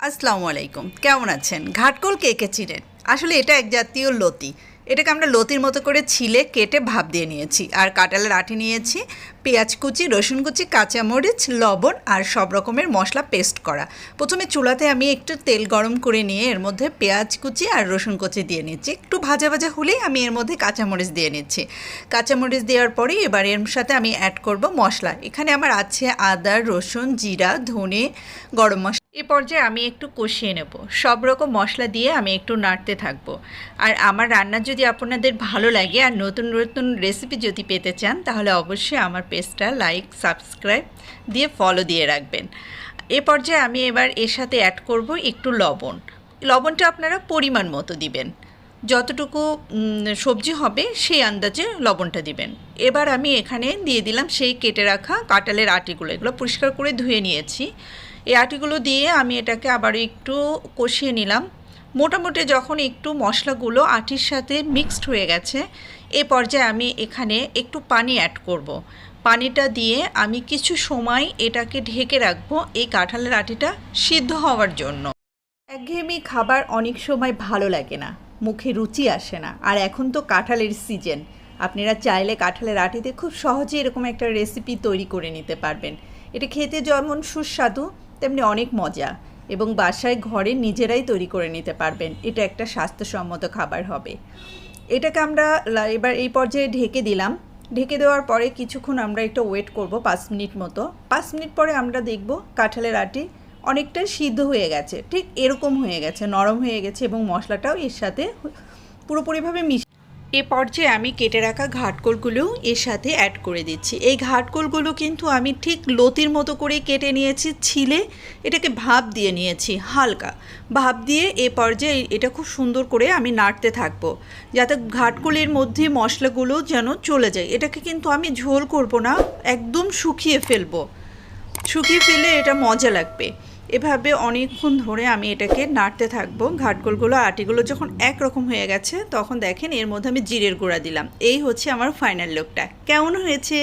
আসসালামু আলাইকুম, কেমন আছেন? ঘাটকোল কে কে চিনেন? আসলে এটা এক জাতীয় লতি। এটাকে আমরা লতির মতো করে ছিলে কেটে ভাপ দিয়ে নিয়েছি, আর কাঁঠালের আটি নিয়েছি, পেঁয়াজ কুচি, রসুন কুচি, কাঁচামরিচ, লবণ আর সব রকমের মশলা পেস্ট করা। প্রথমে চুলাতে আমি একটু তেল গরম করে নিয়ে এর মধ্যে পেঁয়াজ কুচি আর রসুন কুচি দিয়ে নিচ্ছি। একটু ভাজা ভাজা হলেই আমি এর মধ্যে কাঁচামরিচ দিয়ে নিচ্ছি। কাঁচামরিচ দেওয়ার পরে এবার এর সাথে আমি অ্যাড করব মশলা। এখানে আমার আছে আদা, রসুন, জিরা, ধনে, গরম মশলা। এ পর্যায়ে আমি একটু কষিয়ে নেব। সব রকম মশলা দিয়ে আমি একটু নাড়তে থাকবো। আর আমার রান্না যদি আপনাদের ভালো লাগে আর নতুন নতুন রেসিপি যদি পেতে চান, তাহলে অবশ্যই আমার পেজটা লাইক, সাবস্ক্রাইব দিয়ে ফলো দিয়ে রাখবেন। এ পর্যায়ে আমি এবার এর সাথে অ্যাড করব একটু লবণ। লবণটা আপনারা পরিমাণ মতো দিবেন, যতটুকু সবজি হবে সেই আন্দাজে লবণটা দিবেন। এবার আমি এখানে দিয়ে দিলাম সেই কেটে রাখা কাঁঠালের আটিগুলো। এগুলো পরিষ্কার করে ধুয়ে নিয়েছি। এই আটিগুলো দিয়ে আমি এটাকে আবার একটু কষিয়ে নিলাম। মোটামুটি যখন একটু মশলাগুলো আটির সাথে মিক্সড হয়ে গেছে, এ পর্যায়ে আমি এখানে একটু পানি অ্যাড করব। পানিটা দিয়ে আমি কিছু সময় এটাকে ঢেকে রাখবো এই কাঁঠালের আটিটা সিদ্ধ হওয়ার জন্য। একঘেয়েমি খাবার অনেক সময় ভালো লাগে না, মুখে রুচি আসে না। আর এখন তো কাঁঠালের সিজন, আপনারা চাইলে কাঁঠালের আটিতে খুব সহজে এরকম একটা রেসিপি তৈরি করে নিতে পারবেন। এটা খেতে যেমন সুস্বাদু, তেমনি অনেক মজা, এবং বাসায় ঘরে নিজেরাই তৈরি করে নিতে পারবেন। এটা একটা স্বাস্থ্যসম্মত খাবার হবে। এটাকে আমরা এবার এই পর্যায়ে ঢেকে দিলাম। ঢেকে দেওয়ার পরে কিছুক্ষণ আমরা একটু ওয়েট করব, 5 মিনিট মতো। 5 মিনিট পরে আমরা দেখব কাঁঠালের আটি অনেকটা সিদ্ধ হয়ে গেছে, ঠিক এরকম হয়ে গেছে, নরম হয়ে গেছে, এবং মশলাটাও এর সাথে পুরোপুরিভাবে এ পর্যায়ে আমি কেটে রাখা ঘাটকোলগুলো এর সাথে অ্যাড করে দিচ্ছি। এই ঘাটকোলগুলো কিন্তু আমি ঠিক লতির মতো করে কেটে নিয়েছি, ছিলে এটাকে ভাপ দিয়ে নিয়েছি, হালকা ভাপ দিয়ে এ পর্যায়ে এটা খুব সুন্দর করে আমি নাড়তে থাকবো, যাতে ঘাটকোলের মধ্যে মশলাগুলো যেন চলে যায়। এটাকে কিন্তু আমি ঝোল করব না, একদম শুকিয়ে ফেলবো। শুকিয়ে ফেলে এটা মজা লাগবে। এভাবে অনেকক্ষণ ধরে আমি এটাকে নাড়তে থাকবো। ঘাটকোলগুলো আটিগুলো যখন একরকম হয়ে গেছে, তখন দেখেন এর মধ্যে আমি জিরের গুঁড়া দিলাম। এই হচ্ছে আমার ফাইনাল লুকটা। কেমন হয়েছে?